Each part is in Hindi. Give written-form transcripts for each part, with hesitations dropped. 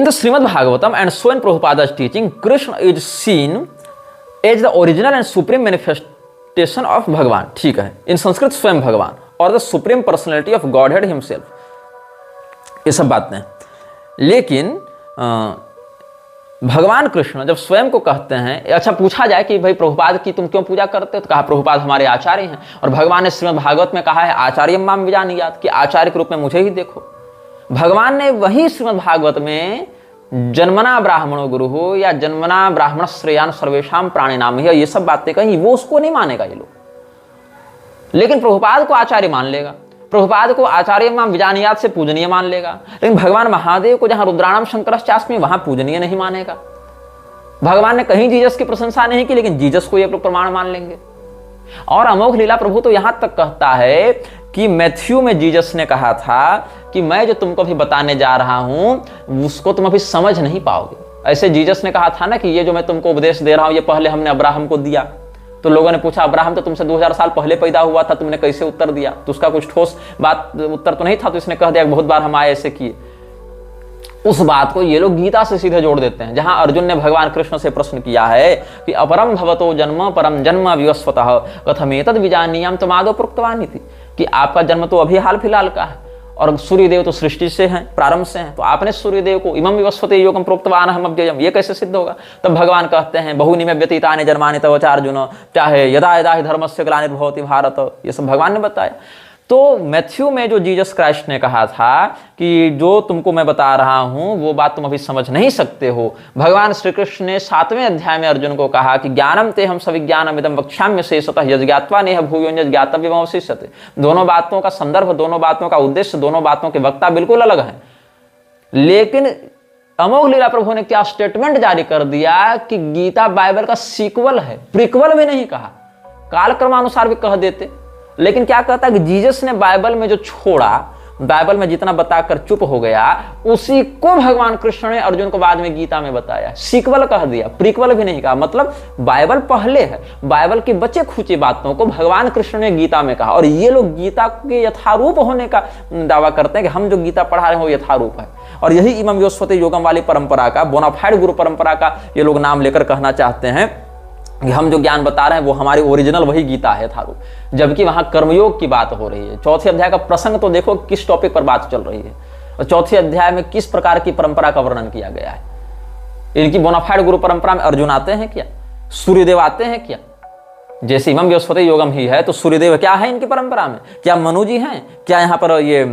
In the Srimad Bhagavatam and so in प्रभुपादा's teaching, Krishna is seen as the original and supreme manifestation of Bhagavan. ठीक है, इन संस्कृत स्वयं भगवान और the supreme personality of Godhead himself, ये सब बातें। लेकिन भगवान कृष्ण जब स्वयं को कहते हैं, अच्छा पूछा जाए कि भाई प्रभुपाद की तुम क्यों पूजा करते हो, तो कहा प्रभुपाद हमारे आचार्य हैं। और भगवान ने श्रीमद् भागवत में कहा है आचार्य माम विजानीयात्, कि आचार्य के रूप में मुझे ही देखो। भगवान ने वही श्रीमद् भागवत में जन्मना ब्राह्मणो गुरु हो या जन्मना ब्राह्मण श्रेयान सर्वेशाम प्राणी नाम, ये सब बातें कही, वो उसको नहीं मानेगा ये लोग। लेकिन प्रभुपाद को आचार्य मान लेगा, प्रभुपाद को आचार्य माम विजानीयात् से पूजनीय मान लेगा। लेकिन भगवान महादेव को जहां रुद्राणाम शंकरश्चास्मि वहां पूजनीय नहीं मानेगा। भगवान ने कहीं जीसस की प्रशंसा नहीं की, लेकिन जीसस को ये प्रमाण मान लेंगे। और अमोघ लीला प्रभु तो यहां तक कहता है कि मैथ्यू में जीसस ने कहा था कि मैं जो तुमको अभी बताने जा रहा हूं उसको तुम अभी समझ नहीं पाओगे। ऐसे जीसस ने कहा था ना कि ये जो मैं तुमको उपदेश दे रहा हूं ये पहले हमने अब्राहम को दिया। तो लोगों ने पूछा अब्राहम तो तुमसे 2000 साल पहले पैदा हुआ था, तुमने कैसे उत्तर दिया? तो उसका कुछ ठोस बात उत्तर तो नहीं था, तो इसने कह दिया बहुत बार हम आए ऐसे किए। उस बात को ये लोग गीता से सीधे जोड़ देते हैं, जहां अर्जुन ने भगवान कृष्ण से प्रश्न किया है कि अपरम भवतो जन्म परम जन्म विवस्वतः कथमेतद् विजानीयाम तमादो प्रोक्तवानी थी, कि आपका जन्म तो अभी हाल फिलहाल का है और सूर्यदेव तो सृष्टि से हैं, प्रारंभ से हैं, तो आपने सूर्यदेव को इमं विवस्वते योगम प्रोक्तवान हम अव्ययम, ये कैसे सिद्ध होगा? तब भगवान कहते हैं बहुनि में व्यतीतानि जन्मानि तव च अर्जुन चाहे यदा यदा हि धर्मस्य ग्लानिर्भवति भारत, ये सब भगवान ने बताया। तो मैथ्यू में जो जीसस क्राइस्ट ने कहा था कि जो तुमको मैं बता रहा हूं वो बात तुम अभी समझ नहीं सकते हो, भगवान श्री कृष्ण ने 7वें अध्याय में अर्जुन को कहा कि ज्ञानम ते हम सविज्ञानम इदं वक्ष्याम्य शेषतः यज्ञात्वा नेह भूयो यज्ञातव्यम अवशिष्यते। दोनों बातों का संदर्भ, दोनों बातों का उद्देश्य, दोनों बातों के वक्ता बिल्कुल अलग हैं। लेकिन अमोघ लीला प्रभु ने क्या स्टेटमेंट जारी कर दिया कि गीता बाइबल का सीक्वल है, प्रीक्वल भी नहीं कहा, कालक्रमानुसार भी कह देते। लेकिन क्या कहता है कि जीसस ने बाइबल में जो छोड़ा, बाइबल में जितना बताकर चुप हो गया, उसी को भगवान कृष्ण ने अर्जुन को बाद में गीता में बताया, सीक्वल कह दिया, प्रीक्वल भी नहीं कहा। मतलब बाइबल पहले है, बाइबल की बचे खुची बातों को भगवान कृष्ण ने गीता में कहा। और ये लोग गीता के यथारूप होने का दावा करते हैं कि हम जो गीता पढ़ा रहे हैं वो यथारूप है। और यही इमं विवस्वते योगम वाली परंपरा का, बोनाफाइड गुरु परंपरा का ये लोग नाम लेकर कहना चाहते हैं कि हम जो ज्ञान बता रहे हैं वो हमारी ओरिजिनल वही गीता है थारू, जबकि वहां कर्मयोग की बात हो रही है। चौथे अध्याय का प्रसंग तो देखो किस टॉपिक पर बात चल रही है, और चौथे अध्याय में किस प्रकार की परंपरा का वर्णन किया गया है। इनकी बोनाफाइड गुरु परंपरा में अर्जुन आते हैं क्या? सूर्यदेव आते हैं क्या? जैसे इमं विवस्वते योगम ही है तो सूर्यदेव क्या है इनकी परंपरा में? क्या मनु जी हैं? क्या यहाँ पर ये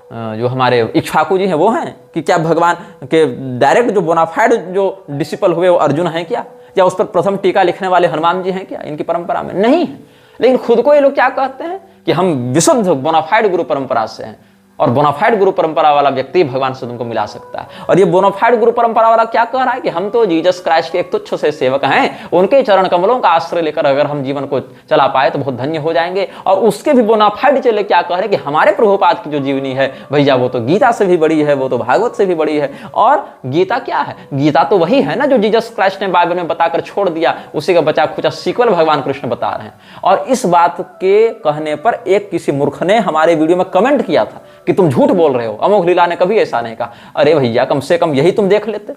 जो हमारे इक्ष्वाकु जी हैं वो हैं? कि क्या भगवान के डायरेक्ट जो बोनाफाइड जो डिसिपल हुए वो अर्जुन हैं क्या? या उस पर प्रथम टीका लिखने वाले हनुमान जी हैं क्या इनकी परंपरा में? नहीं है। लेकिन खुद को ये लोग क्या कहते हैं कि हम विशुद्ध बोनाफाइड गुरु परंपरा से हैं, और बोनाफाइड गुरु परंपरा वाला व्यक्ति भगवान से तुमको मिला सकता है। और ये बोनाफाइड गुरु परंपरा वाला क्या कह रहा है कि हम तो जीसस क्राइस्ट के एक तुच्छ से सेवक हैं, उनके चरण कमलों का आश्रय लेकर अगर हम जीवन को चला पाए तो बहुत धन्य हो जाएंगे। और उसके भी बोनाफाइड चले क्या कह रहे हैं कि हमारे प्रभुपाद की जो जीवनी है भैया वो तो गीता से भी बड़ी है, वो तो भागवत से भी बड़ी है। और गीता क्या है? गीता तो वही है ना जो जीसस क्राइस्ट ने बाइबल में बताकर छोड़ दिया, उसी का बचा खुचा सीक्वल भगवान कृष्ण बता रहे हैं। और इस बात के कहने पर एक किसी मूर्ख ने हमारे वीडियो में कमेंट किया था कि तुम झूठ बोल रहे हो, अमोघ लीला ने कभी ऐसा नहीं कहा। अरे भैया कम से कम यही तुम देख लेते,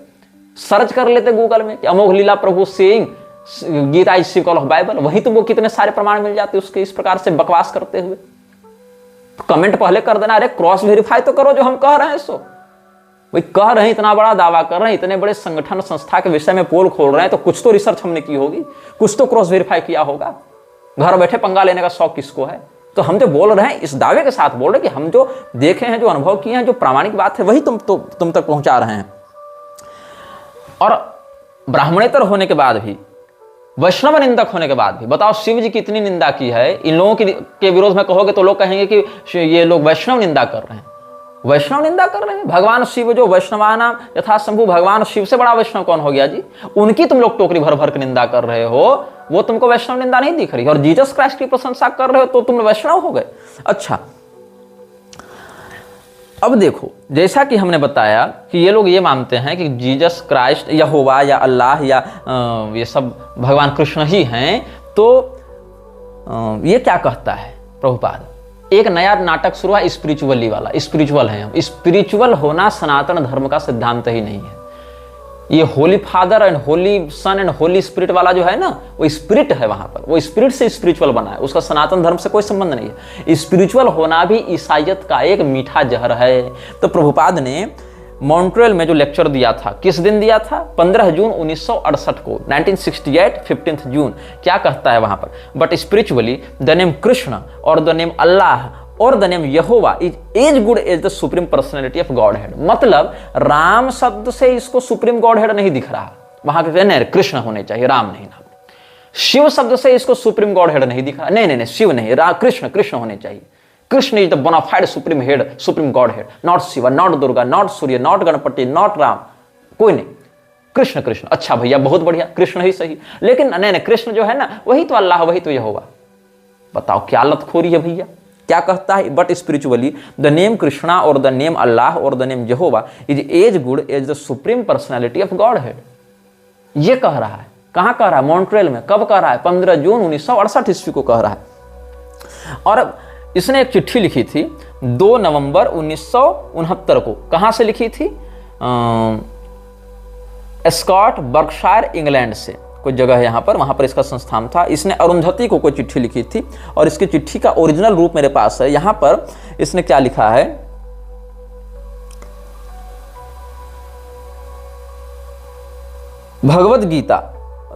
सर्च कर लेते गूगल में कि Amogh Lila Prabhu saying Gita is sequel of Bible, वही तुमको कितने सारे प्रमाण मिल जाते उसके इस प्रकार से बकवास करते हुए। तो कमेंट पहले कर देना, अरे क्रॉस वेरीफाई तो करो जो हम कह रहे हैं। सो वही कह रहे हैं, इतना बड़ा दावा कर रहे हैं, इतने बड़े संगठन संस्था के विषय में पोल खोल रहे हैं, तो कुछ तो रिसर्च हमने की होगी, कुछ तो क्रॉस वेरीफाई किया होगा। घर बैठे पंगा लेने का शौक किसको है? तो हम जो बोल रहे हैं इस दावे के साथ बोल रहे हैं कि हम जो देखे हैं, जो अनुभव किए हैं, जो प्रामाणिक बात है वही तुम तक पहुंचा रहे हैं। और ब्राह्मणेतर होने के बाद भी, वैष्णव निंदक होने के बाद भी, बताओ शिव जी की इतनी निंदा की है, इन लोगों के विरोध में कहोगे तो लोग कहेंगे कि ये लोग वैष्णव निंदा कर रहे हैं। वैष्णव निंदा कर रहे हैं? भगवान शिव जो वैष्णवानाम यथा शंभु, भगवान शिव से बड़ा वैष्णव कौन हो गया जी? उनकी तुम लोग टोकरी भर भर के निंदा कर रहे हो, वो तुमको वैष्णव निंदा नहीं दिख रही। और जीसस क्राइस्ट की प्रशंसा कर रहे हो तो तुम वैष्णव हो गए। अच्छा, अब देखो, जैसा कि हमने बताया कि ये लोग ये मानते हैं कि जीसस क्राइस्ट यहोवा या अल्लाह या ये सब भगवान कृष्ण ही हैं। तो ये क्या कहता है प्रभुपाद? एक नया नाटक शुरू हुआ स्पिरिचुअली वाला, स्पिरिचुअल है हम। स्पिरिचुअल होना सनातन धर्म का सिद्धांत ही नहीं है। ये holy father and holy son and holy spirit वाला जो है ना, वो स्पिरिट है वहां पर, वो स्पिरिट से स्पिरिचुअल बना है, उसका सनातन धर्म से कोई संबंध नहीं है। स्पिरिचुअल होना भी ईसाइयत का एक मीठा जहर है। तो प्रभुपाद ने मॉन्ट्रियल में जो लेक्चर दिया था, किस दिन दिया था? 15 जून 1968 को, 1968 15 जून। क्या कहता है वहां पर? But spiritually the name Krishna और द नेम अल्लाह और the name Jehovah is as good as the supreme personality of Godhead. मतलब राम शब्द से इसको सुप्रीम गॉड हेड नहीं दिख रहा, वहां कहते हैं कृष्ण होने चाहिए, राम नहीं नाम। शिव शब्द से इसको सुप्रीम गॉड हेड नहीं दिख रहा, नहीं शिव नहीं, कृष्ण होने चाहिए। Krishna is the bona fide supreme head, supreme Godhead, not Shiva, not Durga, not Surya, not Ganapati, not Ram, कोई नहीं, कृष्ण कृष्ण। अच्छा भैया बहुत बढ़िया, कृष्ण ही सही, लेकिन नहीं कृष्ण जो है ना वही तो अल्लाह, वही तो यहोवा। बताओ क्या लतखोरी है भैया। क्या कहता है? But spiritually the name Krishna और द नेम अल्लाह और the name Jehovah is as good as the supreme personality of Godhead. ये कह रहा है, कहां कह रहा है? मॉन्ट्रियल में। कब कह रहा है? 15 जून 1968 ईस्वी को कह रहा है। और इसने एक चिट्ठी लिखी थी 2 नवंबर 1969 को। कहां से लिखी थी? स्कॉट बर्कशायर इंग्लैंड से कोई जगह है यहाँ पर, वहां पर इसका संस्थान था। इसने अरुंधति को कोई चिट्ठी लिखी थी और इसकी चिट्ठी का ओरिजिनल रूप मेरे पास है। यहां पर इसने क्या लिखा है? भगवद गीता,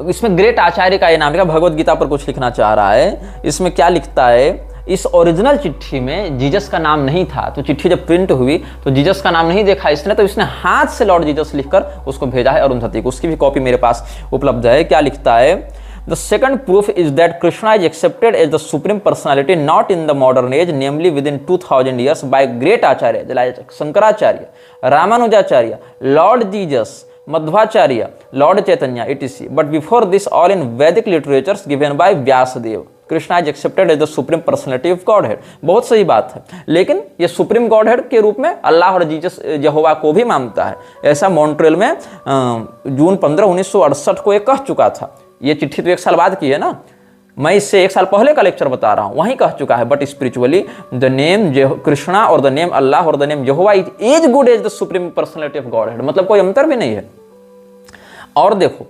इसमें ग्रेट आचार्य का ये नाम लिखा, भगवद गीता पर कुछ लिखना चाह रहा है। इसमें क्या लिखता है? इस ओरिजिनल चिट्ठी में जीसस का नाम नहीं था, तो चिट्ठी जब प्रिंट हुई तो जीसस का नाम नहीं देखा इसने, तो इसने हाथ से लॉर्ड जीसस लिखकर उसको भेजा है अरुंधति को। उसकी भी कॉपी मेरे पास उपलब्ध है। क्या लिखता है? The second proof is that Krishna is accepted as the supreme personality not in the modern age, namely within 2000 years by great acharya Shankaracharya, Ramanujacharya, Lord Jesus, Madhvacharya, Lord Chaitanya etc. But before this, all in Vedic literatures given by Vyasadeva, Krishna is accepted as the supreme personality of Godhead. बहुत सही बात है, लेकिन ये सुप्रीम गॉड हेड के रूप में अल्लाह और जीसस यहोवा को भी मानता है। ऐसा मॉन्ट्रियल में जून 15 1968 को ये कह चुका था। ये चिट्ठी तो 1 साल बाद की है ना, मैं इससे 1 साल पहले का लेक्चर बता रहा हूं, वहीं कह चुका है। But spiritually the name Krishna और द नेम अल्लाह और the name Jehovah is as good as the supreme personality of Godhead. मतलब कोई अंतर भी नहीं है। और देखो,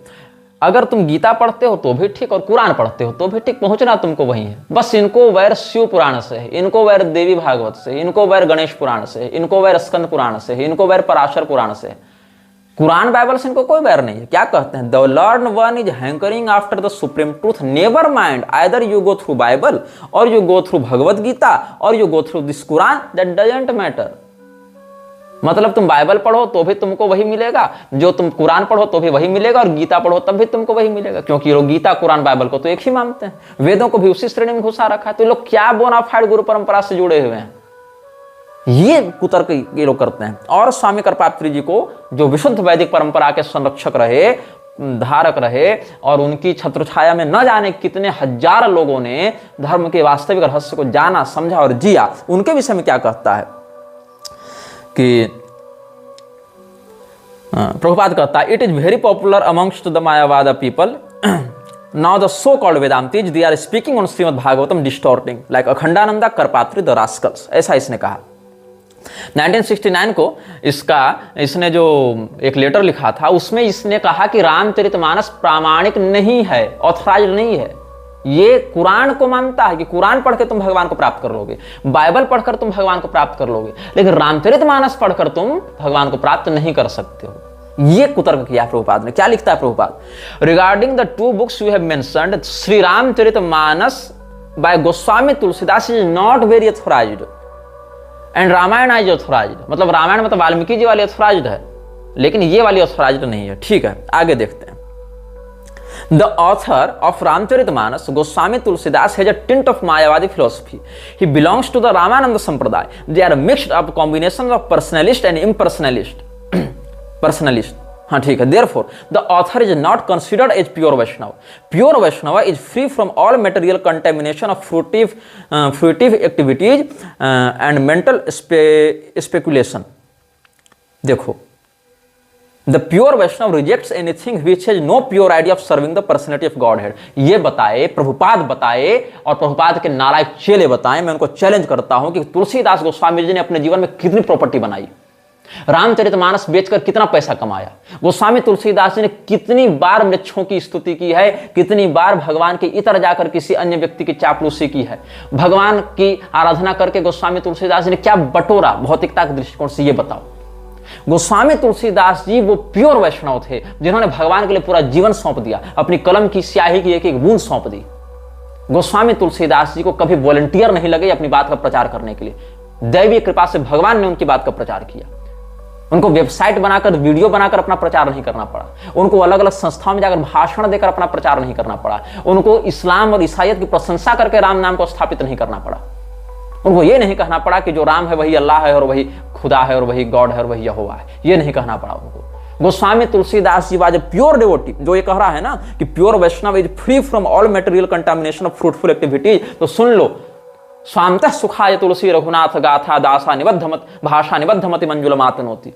अगर तुम गीता पढ़ते हो तो भी ठीक और कुरान पढ़ते हो तो भी ठीक, पहुंचना तुमको वही है। बस इनको वैर शिव पुराण से है, इनको वैर देवी भागवत से, इनको वैर गणेश पुराण से, इनको वैर स्कंद पुराण से, इनको वैर पराशर पुराण से। कुरान बाइबल से इनको कोई वैर नहीं है। क्या कहते हैं? The Lord one is hankering after the supreme truth, never mind either you go through Bible और you go through Bhagavad Gita और you go through this Quran, that doesn't matter. मतलब तुम बाइबल पढ़ो तो भी तुमको वही मिलेगा, जो तुम कुरान पढ़ो तो भी वही मिलेगा, और गीता पढ़ो तब भी तुमको वही मिलेगा, क्योंकि लोग गीता कुरान बाइबल को तो एक ही मानते हैं। वेदों को भी उसी श्रेणी में घुसा रखा है। तो लोग क्या बोनाफाइड गुरु परंपरा से जुड़े हुए हैं, ये कुतर्क ये लोग करते हैं। और स्वामी कृपात्री जी को, जो विशुद्ध वैदिक परंपरा के संरक्षक रहे, धारक रहे, और उनकी छत्रछाया में न जाने कितने हजार लोगों ने धर्म के वास्तविक रहस्य को जाना, समझा और जिया, उनके विषय में क्या कहता है कि प्रभुपाद कहता है, it is very popular amongst the Mayavada people now the so called Vedantis, they are speaking on Srimad Bhagavatam distorting like Akhandananda Karpatri the rascals. ऐसा इसने कहा। 1969 को इसने जो एक लेटर लिखा था, उसमें इसने कहा कि रामचरितमानस प्रामाणिक नहीं है, ऑथराइज्ड नहीं है। ये कुरान को मानता है कि कुरान पढ़ के तुम भगवान को प्राप्त कर लोगे, बाइबल पढ़कर तुम भगवान को प्राप्त कर लोगे, लेकिन रामचरितमानस पढ़कर तुम भगवान को प्राप्त नहीं कर सकते हो। ये कुतर्क किया प्रभुपाद ने। क्या लिखता है Prabhupada? Regarding the 2 books you have mentioned, Shri Ramcharitmanas by Goswami Tulsidas is not very authorised and Ramayana is authorised. मतलब रामायण मतलब वाल्मीकि जी वाली ऑथराइज्ड है, लेकिन ये वाली ऑथराइज्ड नहीं है। ठीक है, आगे देखते हैं। The author of Ramcharitmanas, Goswami Tulsidas, has a tint of Mayavadi philosophy. He belongs to the Ramananda Sampradaya. They are mixed up combinations of personalist and impersonalist. Personalist. हाँ ठीक है। Therefore, the author is not considered as pure Vaishnava. Pure Vaishnava is free from all material contamination of fruitive activities and mental speculation. देखो, The pure Vaishnava rejects anything which has no pure idea of serving the personality of Godhead. ये बताए, प्रभुपाद बताए, और प्रभुपाद के नालायक चेले बताएं। मैं उनको चैलेंज करता हूं कि तुलसीदास गोस्वामी जी ने अपने जीवन में कितनी प्रॉपर्टी बनाई, रामचरितमानस बेचकर कितना पैसा कमाया। गोस्वामी तुलसीदास जी ने कितनी बार वृक्षों की स्तुति की है, कितनी बार भगवान के इतर जाकर किसी अन्य व्यक्ति की चापलूसी की है। भगवान की आराधना करके गोस्वामी तुलसीदास जी ने क्या बटोरा भौतिकता के दृष्टिकोण से, ये बताओ। गोस्वामी तुलसीदास जी वो प्योर वैष्णव थे जिन्होंने भगवान के लिए पूरा जीवन सौंप दिया, अपनी कलम की स्याही की एक एक बूंद सौंप दी। गोस्वामी तुलसीदास जी को कभी वॉलंटियर नहीं लगे अपनी बात का प्रचार करने के लिए। दैवीय कृपा से भगवान ने उनकी बात का प्रचार किया। उनको वेबसाइट बनाकर, वीडियो बनाकर अपना प्रचार नहीं करना पड़ा। उनको अलग अलग संस्थाओं में जाकर भाषण देकर अपना प्रचार नहीं करना पड़ा। उनको इस्लाम और ईसाईयत की प्रशंसा करके राम नाम को स्थापित नहीं करना पड़ा। उनको यह नहीं कहना पड़ा कि जो राम है वही अल्लाह है और वही खुदा है और वही गॉड है और वही यहोवा है, यह नहीं कहना पड़ा उनको। Goswami Tulsidas ji was pure devotee, जो ये कह रहा है ना कि pure Vaishnava is free from all material contamination of fruitful activities, तो सुन लो, स्वांतः सुखाय तुलसी रघुनाथ गाथा दासा निबद्धमत भाषा निबद्धमति मंजुल मातनोति।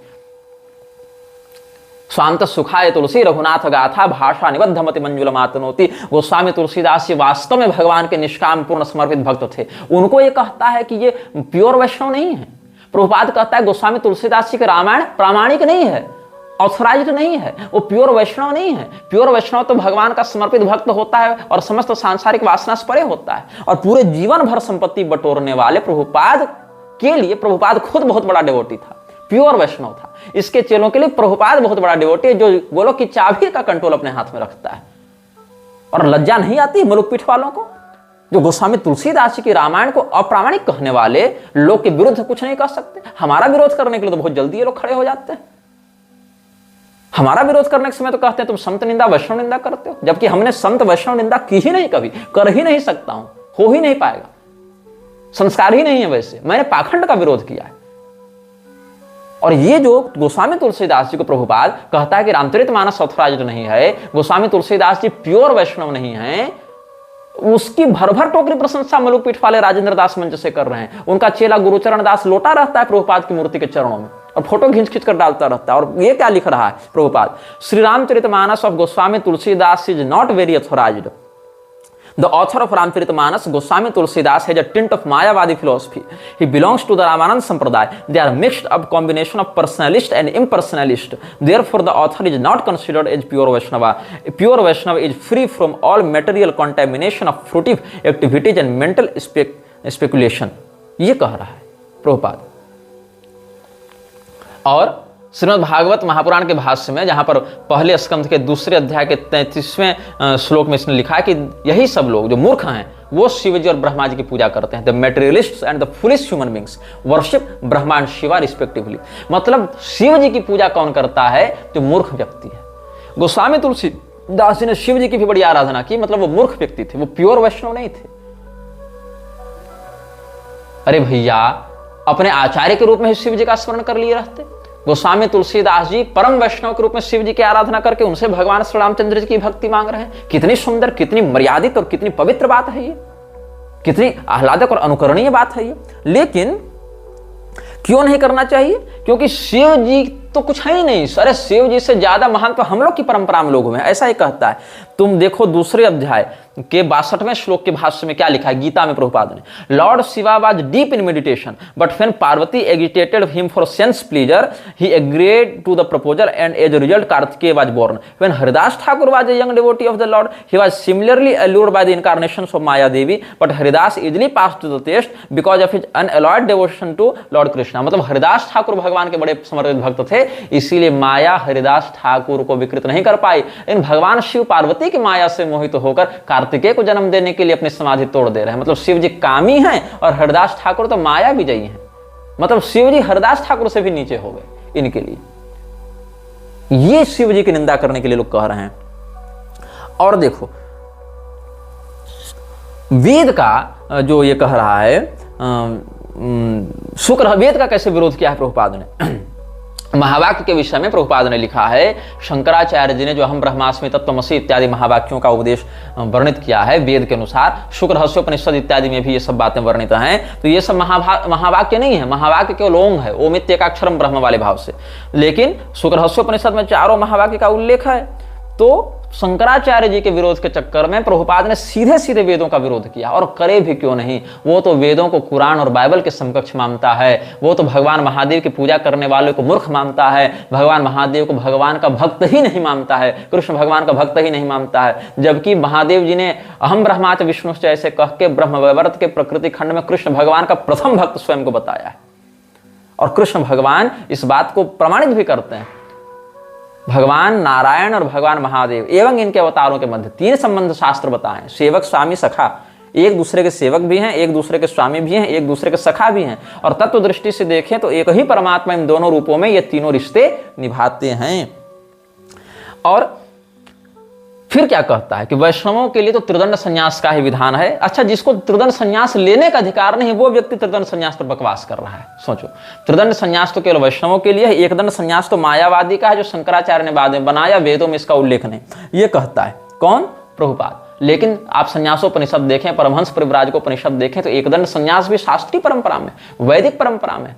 स्वांत सुखाय तुलसी रघुनाथ गाथा भाषा निबद्धमति मंजुल मातनोति। गोस्वामी तुलसीदास जी वास्तव में भगवान के निष्काम पूर्ण समर्पित भक्त थे। उनको ये कहता है कि ये प्योर वैष्णव नहीं है। प्रभुपाद कहता है गोस्वामी तुलसीदास जी के रामायण प्रामाणिक नहीं है, ऑथराइज्ड नहीं है, वो प्योर वैष्णव नहीं है। प्योर वैष्णव तो भगवान का समर्पित भक्त होता है और समस्त सांसारिक वासना से परे होता है। और पूरे जीवन भर संपत्ति बटोरने वाले प्रभुपाद के लिए प्रभुपाद खुद बहुत बड़ा डिवोटी था, प्योर वैष्णव था। इसके चेलों के लिए प्रभुपाद बहुत बड़ा डिवोटी है, जो गोलोक की चाबी का कंट्रोल अपने हाथ में रखता है। और लज्जा नहीं आती मुलुक पीठ वालों को, जो गोस्वामी तुलसीदास जी की रामायण को अप्रामाणिक कहने वाले लोग के विरुद्ध कुछ नहीं कर सकते। हमारा विरोध करने के लिए तो बहुत जल्दी ये लोग खड़े हो जाते हैं। हमारा विरोध करने के समय तो कहते हैं तुम संत निंदा वैष्णव निंदा करते हो, जबकि हमने संत वैष्णव निंदा की ही नहीं, कभी कर ही नहीं सकता हूं, हो ही नहीं पाएगा, संस्कार ही नहीं है। वैसे मैंने पाखंड का विरोध किया है। और ये जो गोस्वामी तुलसीदास जी को प्रभुपाद कहता है कि रामचरितमानस ऑथराइज्ड नहीं है, गोस्वामी तुलसीदास जी प्योर वैष्णव नहीं है, उसकी भर भर टोकरी प्रशंसा मलुक पीठ वाले राजेंद्र दास मंच से कर रहे हैं। उनका चेला गुरुचरण दास लोटा रहता है प्रभुपाद की मूर्ति के चरणों में और फोटो खींच खींच कर डालता रहता है। और ये क्या लिख रहा है Prabhupada, Shri Ramcharitmanas of Goswami Tulsidas is not very authorised. The author of Ramcharitmanas, Goswami Tulsidas, has a tint of Mayavadi philosophy. He belongs to the Ramananda Sampradaya. They are mixed up combination of personalist and impersonalist. Therefore, the author is not considered as pure Vaishnava. A pure Vaishnava is free from all material contamination of fruitive activities and mental speculation. ये कह रहा है प्रभुपाद। और श्रीमद् भागवत महापुराण के भाष्य में, जहां पर पहले स्कंध के दूसरे अध्याय के 33वें श्लोक में इसने लिखा है कि यही सब लोग जो मूर्ख हैं वो शिव जी और ब्रह्मा जी की पूजा करते हैं। The materialists and the foolish human beings worship Brahma and Shiva respectively. मतलब शिव जी की पूजा कौन करता है? जो मूर्ख व्यक्ति है। गोस्वामी तुलसीदास जी ने शिव जी की भी बड़ी आराधना की, मतलब वो मूर्ख व्यक्ति थे, वो प्योर वैष्णव नहीं थे। अरे भैया, अपने आचार्य के रूप में शिव जी का स्मरण कर लिए रहते। गोस्वामी तुलसीदास जी परम वैष्णव के रूप में शिव जी की आराधना करके उनसे भगवान श्री रामचंद्र जी की भक्ति मांग रहे हैं। कितनी सुंदर, कितनी मर्यादित और कितनी पवित्र बात है ये, कितनी आह्लादक और अनुकरणीय बात है ये। लेकिन क्यों नहीं करना चाहिए? क्योंकि शिव जी तो कुछ है ही नहीं। अरे शिव जी से ज्यादा महान तो हम लोग की परंपरा में लोग हैं, ऐसा ही कहता है। तुम देखो दूसरे अध्याय के 62वें श्लोक के भाष्य में क्या लिखा है गीता में प्रभुपाद ने। Lord Shiva was deep in meditation but when Parvati agitated him for sense pleasure he agreed to the proposal and as a result Kartikeya was born. When Haridas Thakur was a young devotee of the Lord he was similarly allured by the incarnations of Maya Devi but Haridas easily passed to the taste because of his unalloyed devotion to Lord Krishna। मतलब हरिदास ठाकुर भगवान के बड़े समर्पित भक्त थे, इसीलिए माया हरिदास ठाकुर को विकृत नहीं कर पाई। इन भगवान शिव पार्वती की माया से मोहित होकर कार्तिकेय को जन्म देने के लिए अपनी समाधि तोड़ दे रहे हैं। मतलब शिव जी कामी हैं और हरिदास ठाकुर तो माया विजयी हैं। मतलब शिव जी हरिदास ठाकुर से भी नीचे हो गए इनके लिए। ये शिव जी की निंदा करने के लिए लोग कह रहे हैं। और देखो वेद का जो ये कह रहा है, शुक्र वेद का कैसे विरोध किया है प्रभुपाद ने। महावाक्य के विषय में प्रभुपाद ने लिखा है, शंकराचार्य जी ने जो हम ब्रह्मास्मि तत्त्वमसि इत्यादि महावाक्यों का उपदेश वर्णित किया है वेद के अनुसार, शुक्रहस्योपनिषद इत्यादि में भी ये सब बातें वर्णित हैं। तो ये सब महावाक्य नहीं है, महावाक्य केवल ओम है, ओमित्येकाक्षरम ब्रह्म वाले भाव से। लेकिन शुक्रहस्योपनिषद में चारों महावाक्य का उल्लेख है। तो शंकराचार्य जी के विरोध के चक्कर में प्रभुपाद ने सीधे सीधे वेदों का विरोध किया, और करे भी क्यों नहीं। वो तो वेदों को कुरान और बाइबल के समकक्ष मानता है, वो तो भगवान महादेव की पूजा करने वालों को मूर्ख मानता है, भगवान महादेव को भगवान का भक्त ही नहीं मानता है, कृष्ण भगवान का भक्त ही नहीं मानता है। जबकि महादेव जी ने अहम ब्रह्माच विष्णुश्च ऐसे कह के ब्रह्मवैवर्त के प्रकृति खंड में कृष्ण भगवान का प्रथम भक्त स्वयं को बताया है, और कृष्ण भगवान इस बात को प्रमाणित भी करते हैं। भगवान नारायण और भगवान महादेव एवं इनके अवतारों के मध्य 3 संबंध शास्त्र बताएं, सेवक स्वामी सखा, एक दूसरे के सेवक भी हैं, एक दूसरे के स्वामी भी हैं, एक दूसरे के सखा भी हैं, और तत्व दृष्टि से देखें तो एक ही परमात्मा इन दोनों रूपों में ये तीनों रिश्ते निभाते हैं। और फिर क्या कहता है कि वैष्णवों के लिए तो त्रिदंड संन्यास का ही विधान है। अच्छा, जिसको त्रिदंड संन्यास लेने का अधिकार नहीं, वो व्यक्ति त्रिदंड संन्यास पर बकवास कर रहा है। सोचो, त्रिदंड संन्यास तो केवल वैष्णवों के लिए है, एक दंड संन्यास तो मायावादी का है, जो शंकराचार्य ने बाद में बनाया, वेदों में इसका उल्लेख नहीं। ये कहता है कौन? प्रभुपाद। लेकिन आप संन्यासोपनिषद देखें, परमहंस परिव्राजकोपनिषद देखें, तो एक दंड संन्यास भी शास्त्रीय परंपरा में, वैदिक परंपरा में,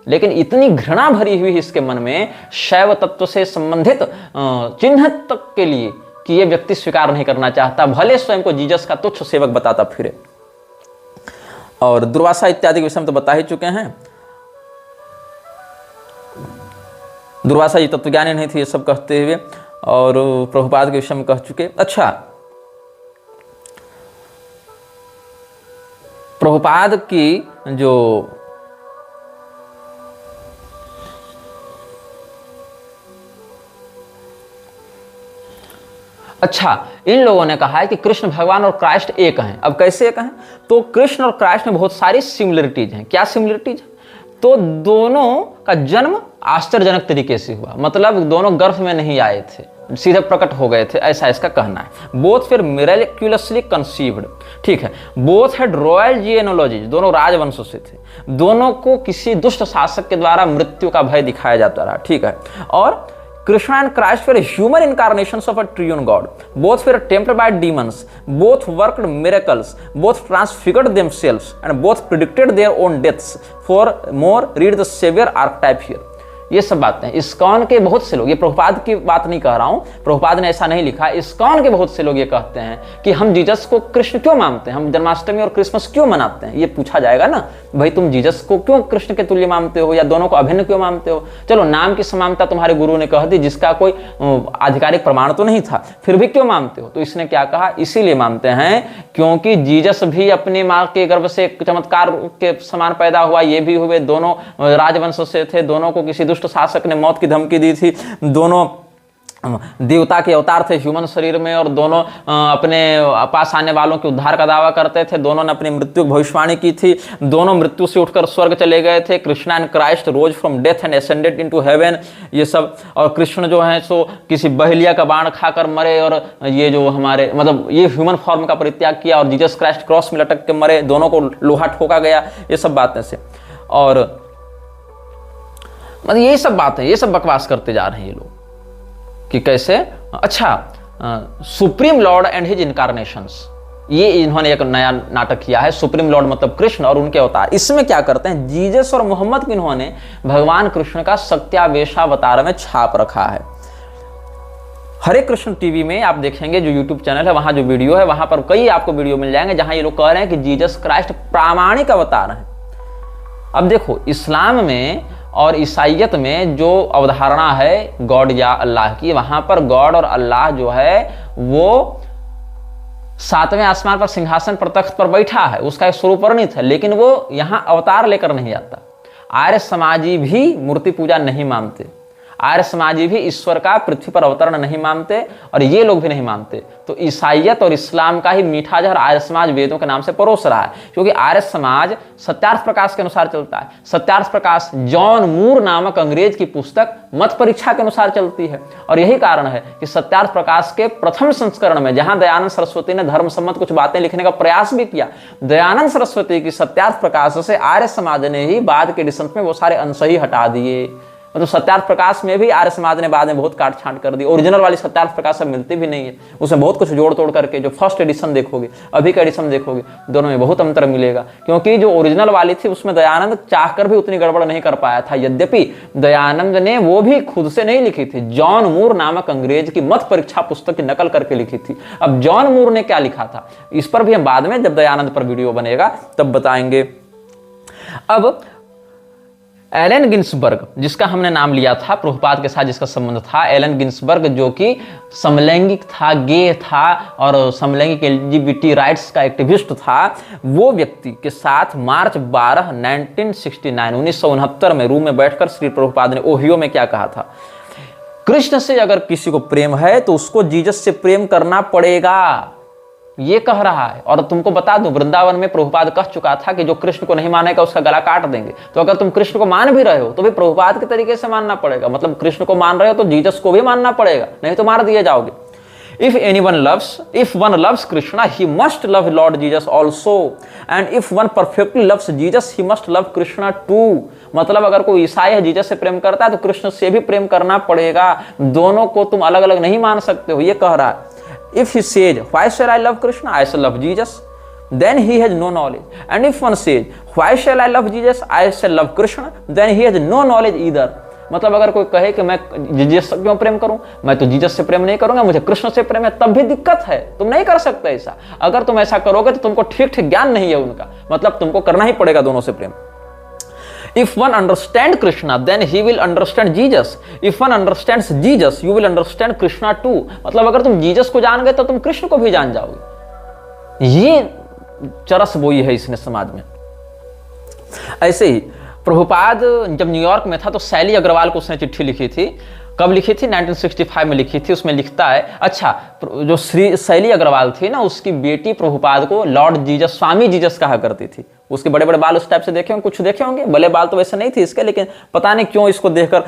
लेकिन इतनी घृणा भरी हुई इसके मन में शैव तत्व से संबंधित चिन्ह तक के लिए कि ये व्यक्ति स्वीकार नहीं करना चाहता, भले स्वयं को जीसस का तुच्छ सेवक बताता फिरे। और दुर्वासा इत्यादि के विषय में तो बता ही चुके हैं। दुर्वासा जी तत्वज्ञानी नहीं थे ये सब कहते हुए, और प्रभुपाद के विषय में कह चुके। अच्छा, प्रभुपाद की जो इन लोगों ने कहा है कि कृष्ण भगवान और क्राइस्ट एक हैं। अब कैसे एक हैं? तो कृष्ण और क्राइस्ट में बहुत सारी सिमिलरिटीज हैं। क्या सिमिलरिटीज? तो दोनों का जन्म आश्चर्यजनक तरीके से हुआ, मतलब दोनों गर्भ में नहीं आए थे, सीधे प्रकट हो गए थे, ऐसा इसका कहना है। बोथ फिर मिरेक्युलसली कंसीव्ड, ठीक है। बोथ हैड रॉयल जीनोलॉजी, दोनों राजवंशों से थे, दोनों को किसी दुष्ट शासक के द्वारा मृत्यु का भय दिखाया जाता रहा, ठीक है। और Krishna and Christ were human incarnations of a triune God. Both were tempted by demons. Both worked miracles. Both transfigured themselves and both predicted their own deaths. For more, read the Savior archetype here. ये सब बातें इस्कॉन के बहुत से लोग, ये प्रभुपाद की बात नहीं कह रहा हूं, प्रभुपाद ने ऐसा नहीं लिखा, इस्कॉन के बहुत से लोग ये कहते हैं कि हम जीसस को कृष्ण क्यों मानते हैं, हम जन्माष्टमी और क्रिसमस क्यों मनाते हैं। ये पूछा जाएगा ना, भाई तुम जीसस को क्यों कृष्ण के तुल्य मानते हो, या दोनों को अभिन्न क्यों मानते हो। चलो, नाम की समानता तुम्हारे गुरु ने कह दी, जिसका कोई आधिकारिक प्रमाण तो नहीं था, फिर भी क्यों मानते हो। तो इसने क्या कहा, इसीलिए मानते हैं क्योंकि जीसस भी अपनी माँ के गर्भ से चमत्कार के समान पैदा हुआ, ये भी हुए, दोनों राजवंश से थे, दोनों को किसी शासक ने मौत की धमकी दी थी, दोनों देवता के अवतार थे ह्यूमन शरीर में, और दोनों अपने पास आने वालों के उद्धार का दावा करते थे, दोनों ने अपनी मृत्यु की भविष्यवाणी की थी, दोनों मृत्यु से उठकर स्वर्ग चले गए थे। Krishna and Christ rose from death and ascended into heaven, ये सब। और कृष्ण जो है सो किसी बहलिया का बाण खाकर मरे, और ये जो हमारे मतलब ये ह्यूमन फॉर्म का परित्याग किया, और जीसस क्राइस्ट क्रॉस में लटक के मरे, दोनों को लोहा ठोका गया, ये सब बातें से। और मतलब यही सब बातें, ये सब बकवास करते जा रहे हैं ये लोग कि कैसे। अच्छा, supreme Lord and his incarnations, ये इन्होंने एक नया नाटक किया है। सुप्रीम लॉर्ड मतलब कृष्ण और उनके अवतार। इसमें क्या करते हैं, जीसस और मोहम्मद को इन्होंने भगवान कृष्ण का सत्यावेशावतार में छाप रखा है। हरे कृष्ण टीवी में आप देखेंगे, जो यूट्यूब चैनल है, वहां जो वीडियो है, वहां पर कई आपको वीडियो मिल जाएंगे जहां ये लोग कह रहे हैं कि जीसस क्राइस्ट प्रामाणिक अवतार है। अब देखो, इस्लाम में और ईसाइयत में जो अवधारणा है गॉड या अल्लाह की, वहां पर गॉड और अल्लाह जो है वो 7वें आसमान पर सिंहासन पर तख्त पर बैठा है, उसका एक स्वरूप वर्णित है, लेकिन वो यहां अवतार लेकर नहीं आता। आर्य समाजी भी मूर्ति पूजा नहीं मानते, आर्य समाजी भी ईश्वर का पृथ्वी पर अवतरण नहीं मानते, और ये लोग भी नहीं मानते। तो ईसाइयत और इस्लाम का ही मीठा जहर आर्य समाज वेदों के नाम से परोस रहा है, क्योंकि आर्य समाज सत्यार्थ प्रकाश के अनुसार चलता है। सत्यार्थ प्रकाश जॉन मूर नामक अंग्रेज की पुस्तक मत परीक्षा के अनुसार चलती है, और यही कारण है कि सत्यार्थ प्रकाश के प्रथम संस्करण में, जहां दयानंद सरस्वती ने धर्म सम्मत कुछ बातें लिखने का प्रयास भी किया, दयानंद सरस्वती की सत्यार्थ प्रकाश से आर्य समाज ने ही बाद के एडिशन में वो सारे अंश ही हटा दिए। मतलब सत्यार्थ प्रकाश में भी आर्य समाज ने बाद में बहुत काट छांट कर दी। ओरिजिनल वाली सत्यार्थ प्रकाश अब मिलती भी नहीं है, उसमें बहुत कुछ जोड़ तोड़ करके, जो फर्स्ट एडिशन देखोगे अभी का एडिशन देखोगे, दोनों में बहुत अंतर मिलेगा। क्योंकि जो ओरिजिनल वाली थी उसमें दयानंद चाहकर भी उतनी गड़बड़ नहीं कर पाया था। यद्यपि दयानंद ने वो भी खुद से नहीं लिखी थी, जॉन मूर नामक अंग्रेज की मत परीक्षा पुस्तक की नकल करके लिखी थी। अब जॉन मूर ने क्या लिखा था इस पर भी हम बाद में जब दयानंद पर वीडियो बनेगा तब बताएंगे। अब एलन गिन्सबर्ग, जिसका हमने नाम लिया था प्रभुपाद के साथ जिसका संबंध था, एलन गिन्सबर्ग जो कि समलैंगिक था, गे था और समलैंगिक एलजीबीटी राइट्स का एक्टिविस्ट था, वो व्यक्ति के साथ मार्च 12 1969 में रूम में बैठकर श्री प्रभुपाद ने ओहियो में क्या कहा था, कृष्ण से अगर किसी को प्रेम है तो उसको जीसस से प्रेम करना पड़ेगा, ये कह रहा है। और तुमको बता दूं, वृंदावन में प्रभुपाद कह चुका था कि जो कृष्ण को नहीं मानेगा उसका गला काट देंगे। तो अगर तुम कृष्ण को मान भी रहे हो तो भी प्रभुपाद के तरीके से मानना पड़ेगा, मतलब कृष्ण को मान रहे हो तो जीसस को भी मानना पड़ेगा, नहीं तो मार दिए जाओगे। If one loves Krishna, he must love Lord Jesus also, and if one perfectly loves Jesus, he must love Krishna too. मतलब अगर कोई ईसाई है जीसस से प्रेम करता है तो कृष्ण से भी प्रेम करना पड़ेगा, दोनों को तुम अलग अलग नहीं मान सकते हो, ये कह रहा है। If he says, why shall I love Krishna? I shall love Jesus. Then he has no knowledge. And if one says, why shall I love Jesus? I shall love Krishna. Then he has no knowledge either. मतलब अगर कोई कहे कि मैं जीसस से क्यों प्रेम करूं, मैं तो जीसस से प्रेम नहीं करूंगा, मुझे कृष्ण से प्रेम है, तब भी दिक्कत है, तुम नहीं कर सकते ऐसा। अगर तुम ऐसा करोगे तो तुमको ठीक ठीक ज्ञान नहीं है उनका, मतलब तुमको करना ही पड़ेगा दोनों से प्रेम। If one understands Krishna, then he will understand Jesus. If one understands Jesus, you will understand Krishna too. मतलब अगर तुम जीसस को जान गए तो तुम कृष्ण को भी जान जाओगे। ये चरस बोई है इसने समाज में। ऐसे ही प्रभुपाद जब न्यूयॉर्क में था तो शैली अग्रवाल को उसने चिट्ठी लिखी थी। कब लिखी थी? 1965 में लिखी थी। उसमें लिखता है, अच्छा, जो श्री शैली अग्रवाल थी ना, उसकी बेटी प्रभुपाद को लॉर्ड जीसस, स्वामी जीसस कहा करती थी। उसके बड़े बड़े बाल उस टाइप से देखे होंगे, कुछ देखे होंगे, भले बाल तो वैसे नहीं थे इसके, लेकिन पता नहीं क्यों इसको देखकर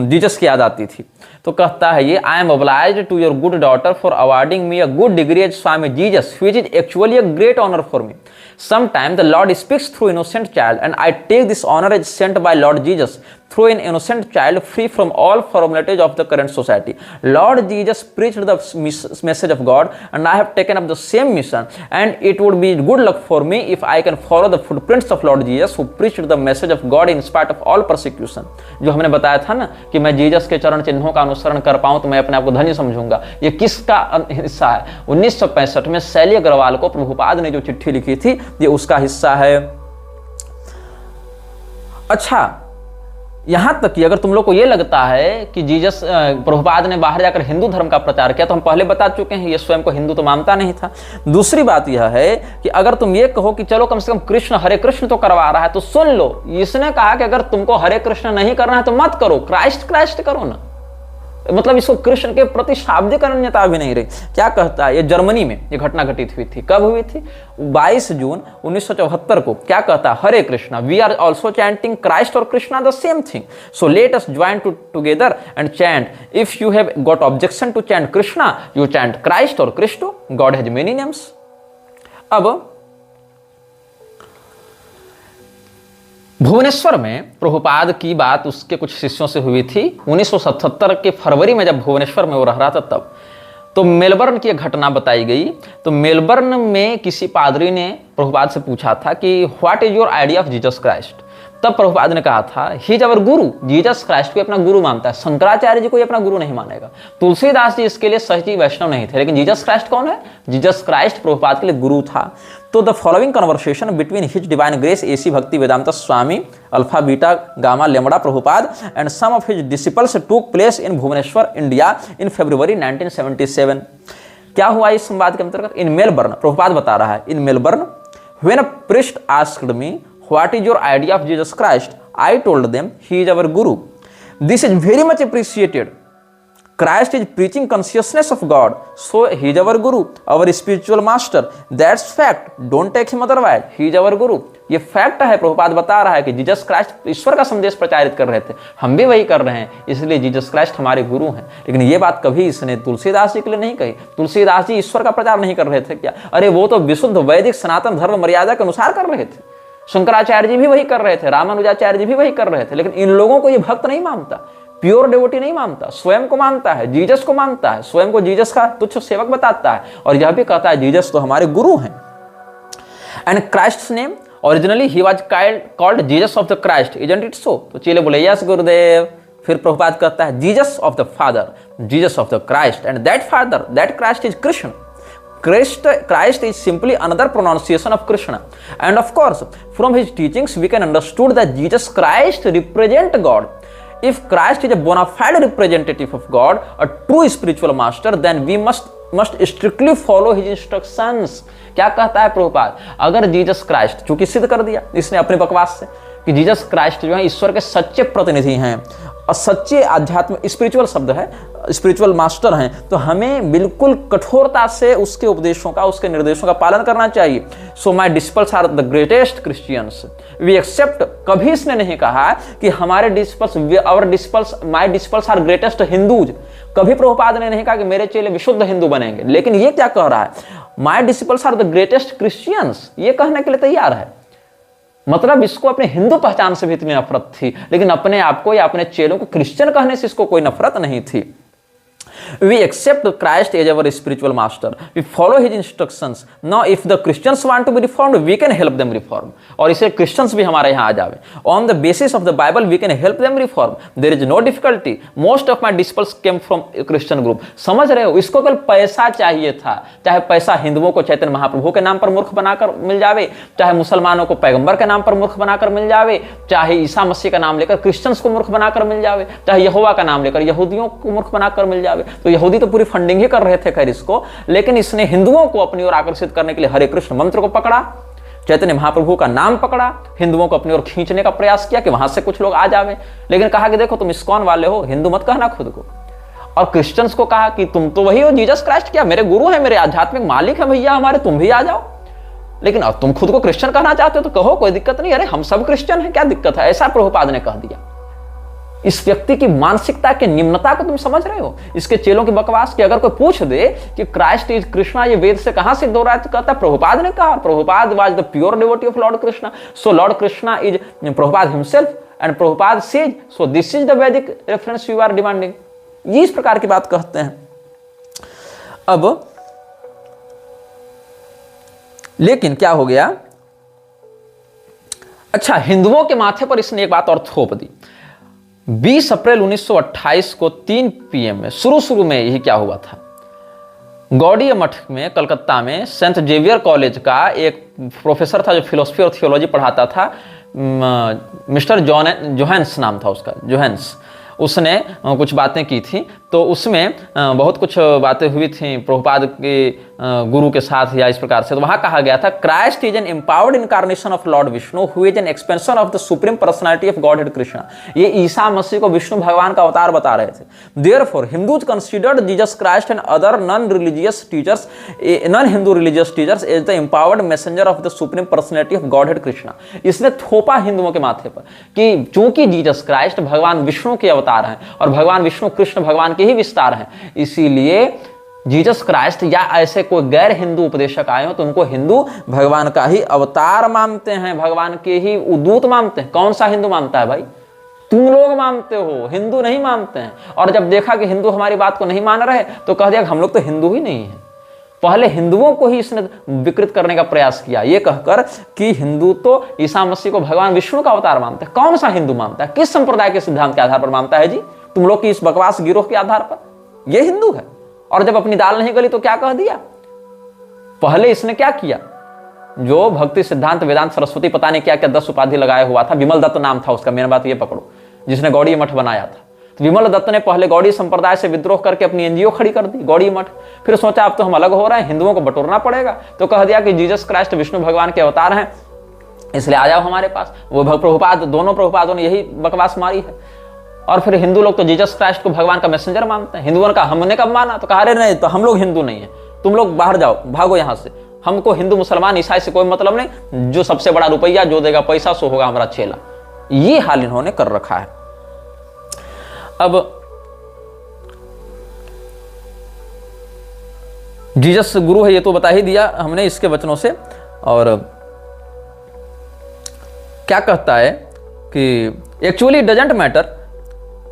जीसस की याद आती थी। तो कहता है ये, I am obliged to your good daughter for awarding me a good degree as Swami Jesus, which is actually a great honour for me. Sometimes the Lord speaks through innocent child, and I take this honor as sent by Lord Jesus through an innocent child free from all formalities of the current society. Lord Jesus preached the message of God, and I have taken up the same mission, and it would be good luck for me if I can follow the footprints of Lord Jesus who preached the message of God in spite of all persecution. जो हमने बताया था ना कि मैं जीसस के चरण चिन्हों का अनुसरण कर पाऊं तो मैं अपने आप को धन्य समझूंगा। ये किसका हिस्सा है? 1965 में शैली अग्रवाल को प्रभुपाद ने जो चिट्ठी लिखी थी, ये उसका हिस्सा है। अच्छा, यहां तक कि अगर तुम लोग को यह लगता है कि जीसस, प्रभुपाद ने बाहर जाकर हिंदू धर्म का प्रचार किया, तो हम पहले बता चुके हैं ये स्वयं को हिंदू तो मानता नहीं था। दूसरी बात यह है कि अगर तुम ये कहो कि चलो कम से कम कृष्ण हरे कृष्ण तो करवा रहा है, तो सुन लो, इसने कहा कि अगर तुमको हरे कृष्ण नहीं करना है तो मत करो, क्राइस्ट क्राइस्ट करो ना। मतलब इसको कृष्ण के प्रति शाब्दिक अनन्यता भी नहीं रही। क्या कहता है? ये जर्मनी में ये घटना घटित हुई थी। कब हुई थी? 22 जून 1974 को। क्या कहता है? Hare Krishna, we are also chanting Christ और Krishna the same thing, so let us join together and chant. If you have got objection to chant Krishna, you chant Christ और Krishna, God has many names. अब भुवनेश्वर में प्रभुपाद की बात उसके कुछ शिष्यों से हुई थी 1977 के फरवरी में, जब भुवनेश्वर में वो रह रहा था तब। तो मेलबर्न की एक घटना बताई गई। तो मेलबर्न में किसी पादरी ने प्रभुपाद से पूछा था कि what is your idea of Jesus Christ. तब प्रभुपाद ने कहा था, he is our Guru. Jesus Christ को अपना गुरु मानता है, शंकराचार्य जी को अपना गुरु नहीं मानेगा। तुलसीदास जी इसके लिए सही वैष्णव नहीं थे, लेकिन जीसस क्राइस्ट कौन है? जीसस क्राइस्ट प्रभुपाद के लिए गुरु था। तो the following conversation between his divine grace A C Bhaktivedanta Swami alpha beta gamma lambda Prabhupada and some of his disciples took place in Bhubaneswar India in फरवरी 1977। क्या हुआ इस संवाद के अंतर्गत? इन मेलबर्न, प्रभुपाद बता रहा है, in Melbourne when a priest asked me what is your idea of Jesus Christ, I told them he is our guru. This is very much appreciated. Christ is preaching consciousness of God, so he is our guru, our spiritual master. That's fact, don't take him otherwise. He is our guru. ये फैक्ट है। प्रभुपाद बता रहा है कि जीसस क्राइस्ट ईश्वर का संदेश प्रचारित कर रहे थे, हम भी वही कर रहे हैं, इसलिए जीसस क्राइस्ट हमारे गुरु हैं। लेकिन ये बात कभी इसने तुलसीदास जी के लिए नहीं कही। तुलसीदास जी ईश्वर का प्रचार नहीं कर रहे थे क्या? अरे वो तो विशुद्ध वैदिक सनातन धर्म मर्यादा के अनुसार कर रहे थे। शंकराचार्य जी भी वही कर रहे थे, रामानुजाचार्य जी भी वही कर रहे थे, लेकिन इन लोगों को ये भक्त नहीं मानता, प्योर डिवोटी नहीं मानता, स्वयं को मानता है, जीसस को मानता है, स्वयं को जीसस का तुच्छ सेवक बताता है और यह भी कहता है जीसस तो हमारे गुरु हैं। And Christ's name originally he was called Jesus of the Christ, isn't it so? तो चेले बोले यस गुरुदेव। फिर प्रभुपाद कहता है Jesus of the father, Jesus of the Christ, and that father, that Christ is Krishna. Christ is simply another pronunciation of Krishna. And of course, from his teachings, we can understood that Jesus Christ represent God. If Christ is a bona fide representative of God, a true spiritual master, then we must strictly follow his instructions. क्या कहता है प्रभुपाद? अगर जीसस क्राइस्ट, चूंकि सिद्ध कर दिया इसने अपने बकवास से कि जीसस क्राइस्ट जो है ईश्वर के सच्चे प्रतिनिधि हैं और सच्चे आध्यात्म, स्पिरिचुअल शब्द है, स्पिरिचुअल मास्टर हैं, तो हमें बिल्कुल कठोरता से उसके उपदेशों का, उसके निर्देशों का पालन करना चाहिए। So my disciples are the greatest Christians, we accept. कभी इसने नहीं कहा कि हमारे disciples, our disciples, my disciples are greatest Hindus. कभी प्रभुपाद ने नहीं कहा कि मेरे चेले विशुद्ध हिंदू बनेंगे, लेकिन ये क्या कह रहा है? My disciples are the greatest Christians, ये कहने के लिए तैयार है। मतलब इसको अपने हिंदू पहचान से भी इतनी नफरत थी, लेकिन अपने आप को या अपने चेलों को क्रिश्चियन कहने से इसको कोई नफरत नहीं थी। We accept Christ as our spiritual master. We follow his instructions. Now, if the Christians want to be reformed, we can help them reform. और इसे Christians भी हमारे यहाँ आ जावे। On the basis of the Bible, we can help them reform. There is no difficulty. Most of my disciples came from Christian group. समझ रहे हो? इसको केवल पैसा चाहिए था। चाहे पैसा हिंदुओं को चैतन्य महाप्रभु के नाम पर मूर्ख बनाकर मिल जावे, चाहे मुसलमानों को पैगंबर के नाम पर मूर्ख बनाकर मिल जावे, चाहे ईसा मसीह का नाम लेकर क्रिश्चियंस को मूर्ख बनाकर मिल जावे, चाहे यहोवा का नाम लेकर यहूदियों को मूर्ख बनाकर मिल जावे। तो यहूदी तो पूरी फंडिंग ही कर रहे थे खैर इसको, लेकिन इसने हिंदुओं को अपनी ओर आकर्षित करने के लिए हरे कृष्ण मंत्र को पकड़ा, चैतन्य महाप्रभु का नाम पकड़ा, हिंदुओं को अपनी ओर खींचने का प्रयास किया कि वहां से कुछ लोग आ जावे, लेकिन कहा कि देखो तुम इस्कॉन वाले हो, हिंदू मत कहना खुद को। और क्रिश्चियंस को कहा कि तुम तो वही हो जीसस क्राइस्ट, क्या मेरे गुरु हैं, मेरे आध्यात्मिक मालिक हैं भैया हमारे, तुम भी आ जाओ। लेकिन अब तुम खुद को क्रिश्चियन कहना चाहते हो तो कहो, कोई दिक्कत नहीं, अरे हम सब क्रिश्चियन हैं, क्या दिक्कत है? ऐसा प्रभुपाद ने कह दिया। इस व्यक्ति की मानसिकता की निम्नता को तुम समझ रहे हो? इसके चेलों की बकवास की अगर कोई पूछ दे कि क्राइस्ट इज कृष्णा, ये वेद से कहां सिद्ध हो रहा है, तो कहता प्रभुपाद ने कहा। Prabhupada was the pure devotee of Lord Krishna, so Lord Krishna is Prabhupada himself and Prabhupada says, so this is the वैदिक रेफरेंस यू आर डिमांडिंग। ये इस प्रकार की बात कहते हैं। अब लेकिन क्या हो गया? अच्छा, हिंदुओं के माथे पर इसने एक बात और थोप दी। 20 अप्रैल 1928 को 3 PM में शुरू में यही क्या हुआ था, गौड़ीय मठ में कलकत्ता में सेंट जेवियर कॉलेज का एक प्रोफेसर था जो फिलोसफी और थियोलॉजी पढ़ाता था, मिस्टर जोहेंस नाम था उसका, जोहेंस। उसने कुछ बातें की थी, तो उसमें बहुत कुछ बातें हुई थी प्रभुपाद के गुरु के साथ या इस प्रकार से। तो वहां कहा गया था Christ is an empowered incarnation of Lord Vishnu who is an expansion of the supreme personality of Godhead Krishna. ये ईसा मसीह को विष्णु भगवान का अवतार बता रहे थे। Therefore Hindus considered Jesus Christ and other non Hindu religious teachers as the empowered messenger of the supreme personality of Godhead Krishna. इसने थोपा हिंदुओं के माथे पर कि चूंकि जीसस क्राइस्ट भगवान विष्णु के अवतार हैं और भगवान विष्णु कृष्ण भगवान के ही विस्तार हैं, इसीलिए जीसस क्राइस्ट या ऐसे कोई गैर हिंदू उपदेशक आए हो तो उनको हिंदू भगवान का ही अवतार मानते हैं, भगवान के ही उदूत मानते हैं। कौन सा हिंदू मानता है भाई? तुम लोग मानते हो, हिंदू नहीं मानते हैं। और जब देखा कि हिंदू हमारी बात को नहीं मान रहे तो कह दिया कि हम लोग तो हिंदू ही नहीं है। पहले हिंदुओं को ही इसने विकृत करने का प्रयास किया, ये कहकर कि हिंदू तो ईसा मसीह को भगवान विष्णु का अवतार मानते हैं। कौन सा हिंदू मानता है? किस संप्रदाय के सिद्धांत के आधार पर मानता है जी? तुम लोग की इस बकवास गिरोह के आधार पर ये हिंदू है। और जब अपनी दाल नहीं गली तो क्या कह दिया? पहले इसने क्या किया, जो भक्ति सिद्धांत वेदांत सरस्वती पता नहीं क्या क्या 10 उपाधि लगाया हुआ था, विमल दत्त नाम था उसका, मेन बात ये पकड़ो, जिसने गौड़ी मठ बनाया था। तो विमल दत्त ने पहले गौड़ी संप्रदाय से विद्रोह करके अपनी एनजीओ खड़ी कर दी, गौड़ी मठ। फिर सोचा अब तो हम अलग हो रहे हैं, हिंदुओं को बटोरना पड़ेगा, तो कह दिया कि जीसस क्राइस्ट विष्णु भगवान के अवतार हैं, इसलिए आ जाओ हमारे पास। वो प्रभुपाद, दोनों प्रभुपादों ने यही बकवास मारी है। और फिर हिंदू लोग तो जीसस क्राइस्ट को भगवान का मैसेंजर मानते हैं। हिंदुओं का हमने कब माना? तो कहा अरे नहीं, तो हम लोग हिंदू नहीं है, तुम लोग बाहर जाओ, भागो यहां से, हमको हिंदू मुसलमान ईसाई से कोई मतलब नहीं, जो सबसे बड़ा रुपया जो देगा पैसा सो होगा हमारा चेला। ये हाल इन्होंने कर रखा है। अब जीसस गुरु है ये तो बता ही दिया हमने इसके वचनों से। और क्या कहता है कि एक्चुअली डजेंट मैटर,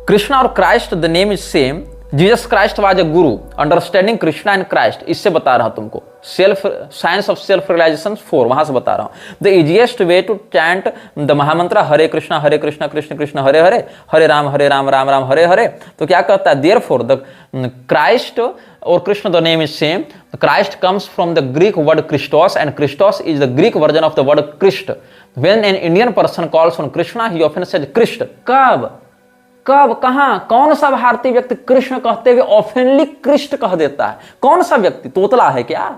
कृष्णा और Christ the name is same, Jesus Christ was a Guru, understanding Krishna and Christ, इससे बता रहा हूं तुमको, self science of self realisation 4 वहां से बता रहा हूं। The easiest way to chant the mahamantra Hare Krishna Krishna Krishna Hare Hare, हरे राम राम राम हरे हरे। तो क्या कहता है, देयरफॉर द क्राइस्ट और Krishna the name is same, Christ comes from the Greek word Christos and Christos is the Greek version of the word Krishna. When an Indian person calls on Krishna he often says Krishna. कब कहां कौन सा भारतीय व्यक्ति कृष्ण कहते हुए ऑफनली कृष्ण कह देता है? कौन सा व्यक्ति? तोतला है क्या?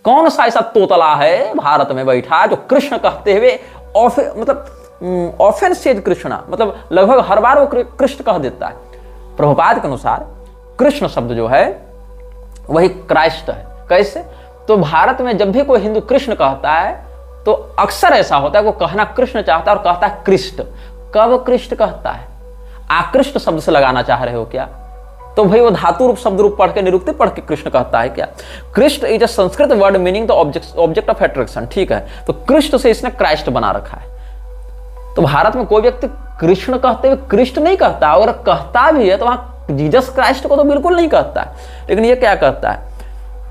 कौन सा ऐसा तोतला है भारत में बैठा जो कृष्ण कहते हुए मतलब ऑफेन सेज कृष्णा, मतलब लगभग हर बार वो कृष्ण कह देता है। प्रभुपाद के अनुसार कृष्ण शब्द जो है वही क्राइस्ट है। कैसे? तो भारत में जब भी कोई हिंदू कृष्ण कहता है तो अक्सर ऐसा होता है वो कहना कृष्ण चाहता है और कहता है कृष्ण। कब कृष्ण कहता है? आकृष्ट शब्द से लगाना चाह रहे हो क्या? तो भाई वो धातु रूप शब्द रूप पढ़ के निरुक्ति पढ़ के कृष्ण कहता है क्या? Krishna is a Sanskrit word meaning the object of attraction. ठीक है, तो कृष्ण से इसने क्राइस्ट बना रखा है। तो भारत में कोई व्यक्ति कृष्ण कहते हुए कृष्ण नहीं कहता, अगर कहता भी है तो वहां जीसस क्राइस्ट को तो बिल्कुल नहीं कहता है। लेकिन ये क्या कहता है?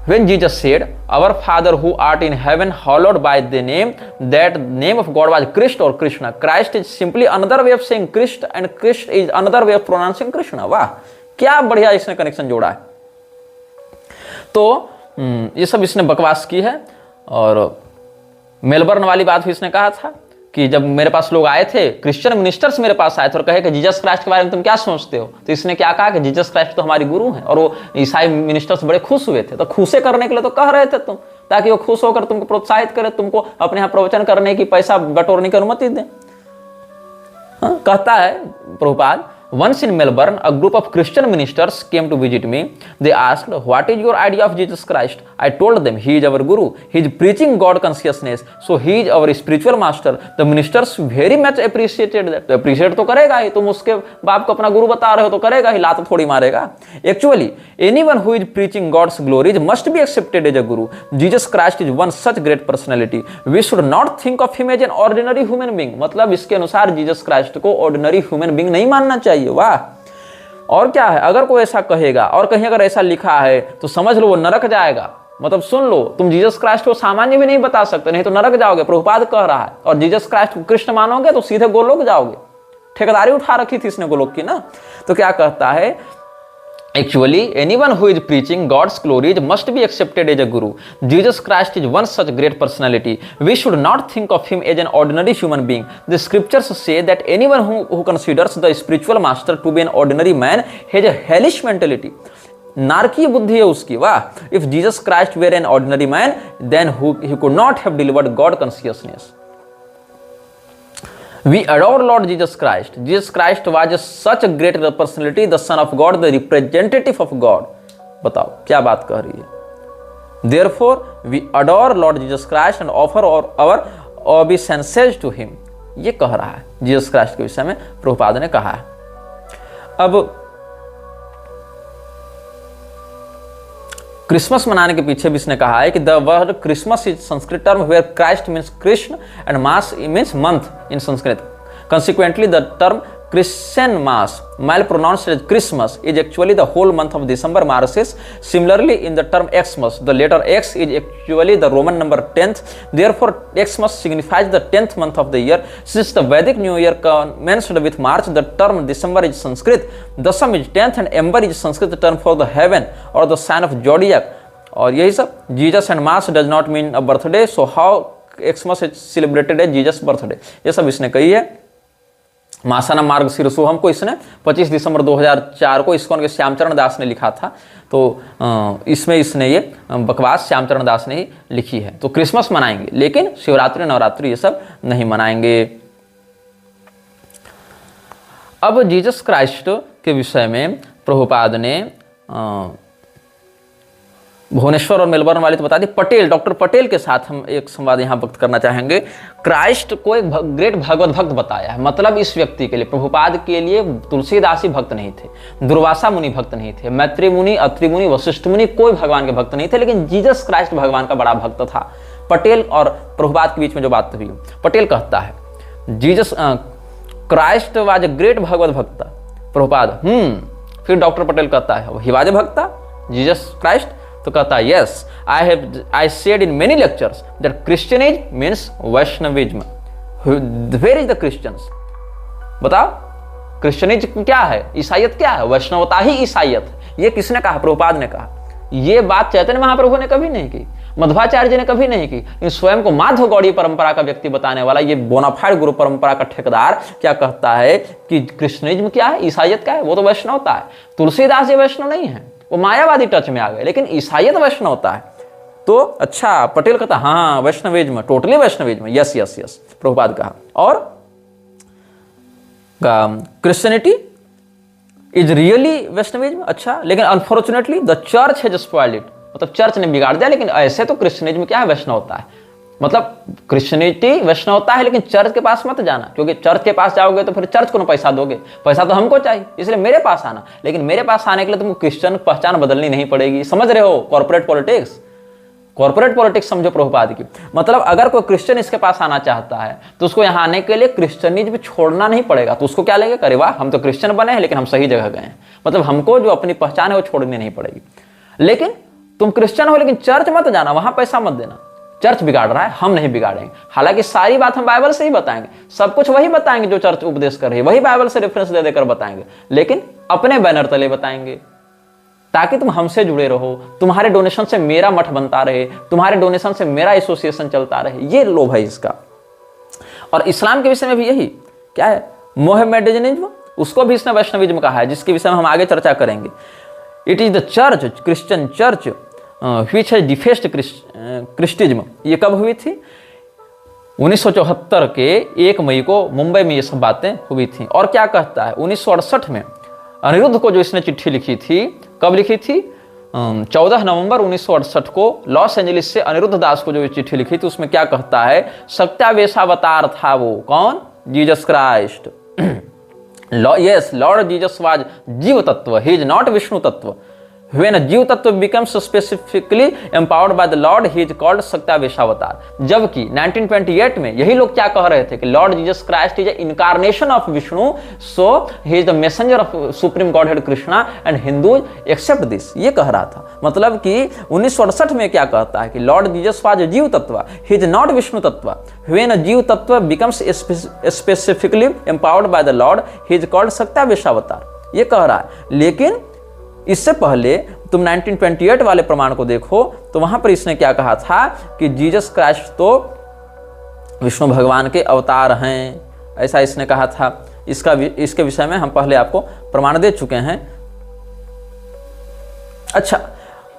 When Jesus said, "Our Father who art in heaven, hallowed by thy name," that name of God was Christ or Krishna. Christ is simply another way of saying Christ, and Christ is another way of pronouncing Krishna. वाह, क्या बढ़िया इसने कनेक्शन जोड़ा है। तो ये सब इसने बकवास की है। और मेलबर्न वाली बात भी इसने कहा था कि जब मेरे पास लोग आए थे, क्रिश्चियन मिनिस्टर्स मेरे पास आए थे और कहे कि जीसस क्राइस्ट के बारे में तुम क्या सोचते हो, तो इसने क्या कहा कि जीसस क्राइस्ट तो हमारी गुरु हैं। और वो ईसाई मिनिस्टर्स बड़े खुश हुए थे। तो खुशे करने के लिए तो कह रहे थे तुम, ताकि वो खुश होकर तुमको प्रोत्साहित करे, तुमको अपने यहाँ प्रवचन करने की, पैसा बटोरने की अनुमति दें। कहता है Prabhupada, once in Melbourne, a group of Christian ministers came to visit me. They asked, "What is your idea of Jesus Christ?" I told them, "He is our Guru. He is preaching God consciousness. So he is our spiritual master." The ministers very much appreciated that. तो appreciate तो करेगा ही, तुम उसके बाप को अपना गुरु बता रहे हो तो करेगा ही, लात थोड़ी मारेगा। Actually, anyone who is preaching God's glories must be accepted as a Guru. Jesus Christ is one such great personality. We should not think of him as an ordinary human being. मतलब इसके अनुसार जीसस क्राइस्ट को ordinary human being नहीं मानना चाहिए। वाह, और क्या है? अगर कोई ऐसा कहेगा और कहीं अगर ऐसा लिखा है तो समझ लो वो नरक जाएगा। मतलब सुन लो, तुम जीसस क्राइस्ट को सामान्य भी नहीं बता सकते, नहीं तो नरक जाओगे। प्रभुपाद कह रहा है। और जीसस क्राइस्ट को कृष्ण मानोगे तो सीधे गोलोक जाओगे। ठेकेदारी उठा रखी थी इसने गोलोक की ना। तो क्या कहता है, Actually, anyone who is preaching God's glories must be accepted as a guru. Jesus Christ is one such great personality. We should not think of him as an ordinary human being. The scriptures say that anyone who considers the spiritual master to be an ordinary man has a hellish mentality. नारकीय बुद्धि है उसकी। वाह, if Jesus Christ were an ordinary man, then he could not have delivered God consciousness. We adore Lord Jesus Christ. Jesus Christ was such a great personality, the Son of God, the representative of God. बताओ क्या बात कह रही है। Therefore, we adore Lord Jesus Christ and offer our obeisances to him. ये कह रहा है जीसस क्राइस्ट के विषय में प्रभुपाद ने कहा है। अब क्रिसमस मनाने के पीछे भी इसने कहा है कि the word Christmas is Sanskrit term where Christ means Krishna and mass means month in Sanskrit. Consequently, the term Christian Mass, while pronounced as Christmas, is actually the whole month of December Marcis. Similarly, in the term Xmas, the letter X is actually the Roman number 10th. Therefore, Xmas signifies the 10th month of the year. Since the Vedic New Year commenced with March, the term December is Sanskrit. Dasam is 10th and Ember is Sanskrit term for the heaven or the sign of zodiac. और यही सब Jesus and Mass does not mean a birthday. So how Xmas is celebrated as Jesus birthday? ये सब इसने कही है। मासाना मार्ग शीर्षोहम को इसने 25 दिसंबर 2004 को इस्कॉन के श्यामचरण दास ने लिखा था। तो इसमें इसने ये बकवास श्यामचरण दास ने ही लिखी है। तो क्रिसमस मनाएंगे लेकिन शिवरात्रि नवरात्रि ये सब नहीं मनाएंगे। अब जीसस क्राइस्ट के विषय में प्रभुपाद ने भुवनेश्वर और मेलबर्न वाले तो बता दी, पटेल, डॉक्टर पटेल के साथ हम एक संवाद यहाँ वक्त करना चाहेंगे। क्राइस्ट को एक ग्रेट भगवत भक्त बताया है। मतलब इस व्यक्ति के लिए, प्रभुपाद के लिए तुलसीदास ही भक्त नहीं थे, दुर्वासा मुनि भक्त नहीं थे, मैत्री मुनि, अत्रि मुनि, वशिष्ठ मुनि कोई भगवान के भक्त नहीं थे, लेकिन जीसस क्राइस्ट भगवान का बड़ा भक्त था। पटेल और प्रभुपाद के बीच में जो बात हुई, पटेल कहता है Jesus Christ was a great Bhagavat bhakta. Prabhupada फिर डॉक्टर पटेल कहता है ही वाज ए भक्ता जीसस क्राइस्ट, तो कहता है yes I said in many lectures that क्रिश्चियनिज्म means Vaishnavism. Where is the Christians? बताओ क्रिश्चियनिज्म क्या है, ईसाइयत क्या है? वैष्णवता ही ईसाइयत है। ये किसने कहा? प्रभुपाद ने कहा। ये बात चैतन्य महाप्रभु ने कभी नहीं की, मध्वाचार्य जी ने कभी नहीं की। स्वयं को माधव गौड़ी परंपरा का व्यक्ति बताने वाला ये बोनाफाइड गुरु परंपरा का ठेकेदार क्या कहता है कि क्रिश्चियनिज्म क्या है, ईसाइयत क्या है? वो तो वैष्णवता है। तुलसीदास जी वैष्णव नहीं है, वो मायावादी टच में आ गए, लेकिन ईसाइयत वैष्णवता है। तो अच्छा, पटेल कहता हाँ Vaishnavism, totally Vaishnavism, yes yes yes, Prabhupada कहा। और क्रिश्चियनिटी इज रियली वैष्णविज्म। अच्छा, लेकिन unfortunately the church has spoiled it, मतलब चर्च ने बिगाड़ दिया। लेकिन ऐसे तो क्रिश्चियनिज्म क्या है? वैष्णवता है। मतलब क्रिश्चियनिटी वैष्णवता है, लेकिन चर्च के पास मत जाना, क्योंकि चर्च के पास जाओगे तो फिर चर्च को ना पैसा दोगे, पैसा तो हमको चाहिए, इसलिए मेरे पास आना। लेकिन मेरे पास आने के लिए तुमको क्रिश्चियन पहचान बदलनी नहीं पड़ेगी। समझ रहे हो? कॉर्पोरेट पॉलिटिक्स, कॉर्पोरेट पॉलिटिक्स समझो प्रभुपाद की। मतलब अगर कोई क्रिश्चियन इसके पास आना चाहता है तो उसको यहाँ आने के लिए क्रिश्चियनिज्म छोड़ना नहीं पड़ेगा। तो उसको क्या लगेगा? अरे वाह, हम तो क्रिश्चियन बने हैं लेकिन हम सही जगह गए हैं। मतलब हमको जो अपनी पहचान है वो छोड़नी नहीं पड़ेगी। लेकिन तुम क्रिश्चियन हो लेकिन चर्च मत जाना, वहां पैसा मत देना, चर्च बिगाड़ रहा है, हम नहीं बिगाड़ेंगे। हालांकि सारी बात हम बाइबल से ही बताएंगे, सब कुछ वही बताएंगे जो चर्च उपदेश कर रही है, वही बाइबल से रेफरेंस दे देकर बताएंगे, लेकिन अपने बैनर तले बताएंगे, ताकि तुम हमसे जुड़े रहो, तुम्हारे डोनेशन से मेरा मठ बनता रहे, तुम्हारे डोनेशन से मेरा एसोसिएशन चलता रहे। ये लोभ है इसका। और इस्लाम के विषय में भी यही क्या है, मोहम्मडनिज्म, उसको भी इसने वैष्णविज्म कहा है, जिसके विषय में हम आगे चर्चा करेंगे। It is the church, Christian church which has defaced Christism. ये कब हुई थी? 1974 के 1 मई को मुंबई में ये सब बातें हुई थी। और क्या कहता है, 1968 में अनिरुद्ध को जो इसने चिट्ठी लिखी थी, कब लिखी थी? 14 नवंबर 1968 को लॉस एंजलिस से अनिरुद्ध दास को जो चिट्ठी लिखी थी, उसमें क्या कहता है? सत्यावेशावतार था वो, कौन? Jesus Christ. Yes, Lord Jesus was जीव तत्व, ही इज नॉट विष्णु तत्व। When a जीव तत्व becomes specifically empowered by the Lord, he is called सत्यावेशावतार। जबकि 1928 में यही लोग क्या कह रहे थे कि Lord Jesus Christ is a incarnation of Vishnu, so he is the messenger of supreme Godhead Krishna and Hindus accept this. ये कह रहा था। मतलब कि 1968 में क्या कहता है कि लॉर्ड जीसस वाज जीव तत्व, ही इज नॉट विष्णु तत्व। When a जीव तत्व becomes specifically empowered by the Lord, he is called सत्यावेशावतार। ये कह रहा है। लेकिन इससे पहले तुम 1928 वाले प्रमाण को देखो तो वहां पर इसने क्या कहा था कि जीसस क्राइस्ट तो विष्णु भगवान के अवतार हैं, ऐसा इसने कहा था। इसके विषय में हम पहले आपको प्रमाण दे चुके हैं। अच्छा,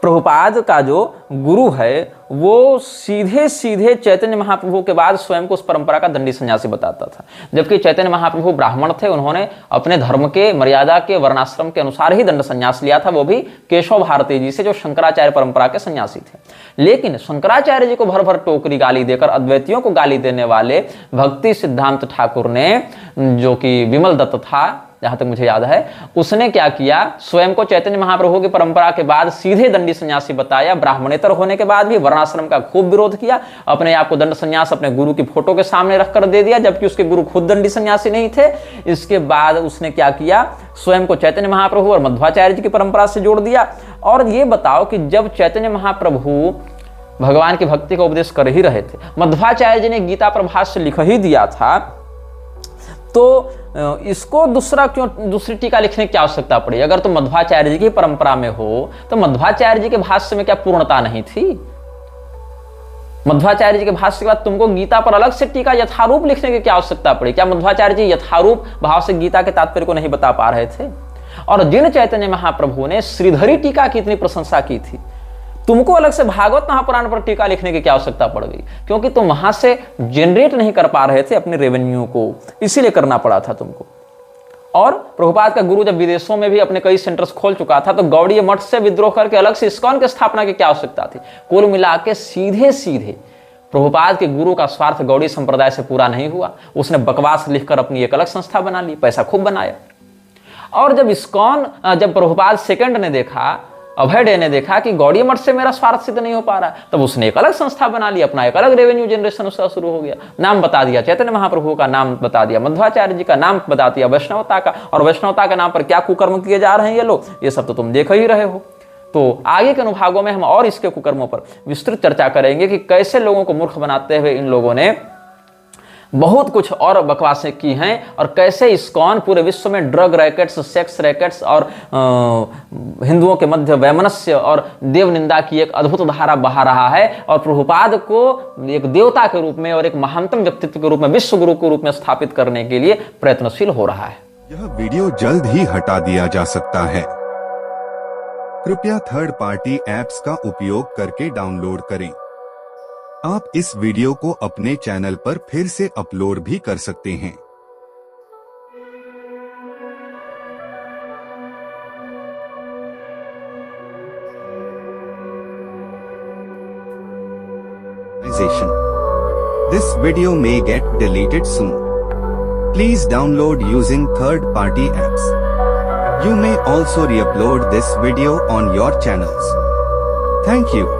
प्रभुपाद का जो गुरु है वो सीधे सीधे चैतन्य महाप्रभु के बाद स्वयं को उस परंपरा का दंडी सन्यासी बताता था। जबकि चैतन्य महाप्रभु ब्राह्मण थे, उन्होंने अपने धर्म के मर्यादा के वर्णाश्रम के अनुसार ही दंड सन्यास लिया था, वो भी केशव भारती जी से, जो शंकराचार्य परंपरा के सन्यासी थे। लेकिन शंकराचार्य जी को भर भर टोकरी गाली देकर अद्वैतियों को गाली देने वाले भक्ति सिद्धांत ठाकुर ने, जो कि विमल दत्त था जहां तक मुझे याद है, उसने क्या किया, स्वयं को चैतन्य महाप्रभु की परंपरा के बाद सीधे दंडी सन्यासी बताया। ब्राह्मणेतर होने के बाद भी वर्णाश्रम का खूब विरोध किया, अपने आप को दंड सन्यास अपने गुरु की फोटो के सामने रखकर दे दिया, जबकि उसके गुरु खुद दंडी सन्यासी नहीं थे। इसके बाद उसने क्या किया, स्वयं को चैतन्य महाप्रभु और मध्वाचार्य जी की परंपरा से जोड़ दिया। और ये बताओ कि जब चैतन्य महाप्रभु भगवान की भक्ति का उपदेश कर ही रहे थे, मध्वाचार्य जी ने गीता प्रभाष्य लिख ही दिया था, तो इसको दूसरी टीका लिखने की आवश्यकता पड़ी? अगर तुम मध्वाचार्य जी की परंपरा में हो तो मध्वाचार्य जी के भाष्य में क्या पूर्णता नहीं थी? मध्वाचार्य जी के भाष्य के बाद तुमको गीता पर अलग से टीका यथारूप लिखने की क्या आवश्यकता पड़ी? क्या मध्वाचार्य जी यथारूप भाव से गीता के तात्पर्य को नहीं बता पा रहे थे? और जिन चैतन्य महाप्रभु ने श्रीधरी टीका की इतनी प्रशंसा की थी, तुमको अलग से भागवत महापुराण पर टीका लिखने की क्या आवश्यकता पड़ गई? क्योंकि तुम वहां से जनरेट नहीं कर पा रहे थे अपने रेवेन्यू को, इसीलिए करना पड़ा था तुमको। और प्रभुपाद का गुरु जब विदेशों में भी अपने कई सेंटर्स खोल चुका था, तो गौड़ीय मठ से विद्रोह करके अलग से इस्कॉन की स्थापना की क्या आवश्यकता थी? कुल मिला के सीधे सीधे प्रभुपाद के गुरु का स्वार्थ गौड़ी संप्रदाय से पूरा नहीं हुआ। उसने बकवास लिखकर अपनी एक अलग संस्था बना ली, पैसा खूब बनाया। और जब इस्कॉन, जब प्रभुपाद सेकंड ने देखा अभय डे ने देखा कि गौड़िया मठ से मेरा स्वार्थ सिद्ध नहीं हो पा रहा, तब उसने एक अलग संस्था बना ली, अपना एक अलग रेवेन्यू जनरेशन उसका शुरू हो गया। नाम बता दिया चैतन्य महाप्रभु का, नाम बता दिया मध्वाचार्य जी का, नाम बता दिया वैष्णवता का, और वैष्णवता के नाम पर क्या कुकर्म किए जा रहे हैं ये लोग, ये सब तो तुम देख ही रहे हो। तो आगे के अनुभागों में हम और इसके कुकर्मों पर विस्तृत चर्चा करेंगे कि कैसे लोगों को मूर्ख बनाते हुए इन लोगों ने बहुत कुछ और बकवासें की हैं, और कैसे इस्कॉन पूरे विश्व में ड्रग रैकेट्स, सेक्स रैकेट्स और हिंदुओं के मध्य वैमनस्य और देव निंदा की एक अद्भुत धारा बहा रहा है, और प्रभुपाद को एक देवता के रूप में और एक महानतम व्यक्तित्व के रूप में, विश्व गुरु के रूप में स्थापित करने के लिए प्रयत्नशील हो रहा है। यह वीडियो जल्द ही हटा दिया जा सकता है। कृपया थर्ड पार्टी ऐप्स का उपयोग करके डाउनलोड करें। आप इस वीडियो को अपने चैनल पर फिर से अपलोड भी कर सकते हैं। This video may get deleted soon. Please download using third-party apps. You may also re-upload this video on your channels. Thank you.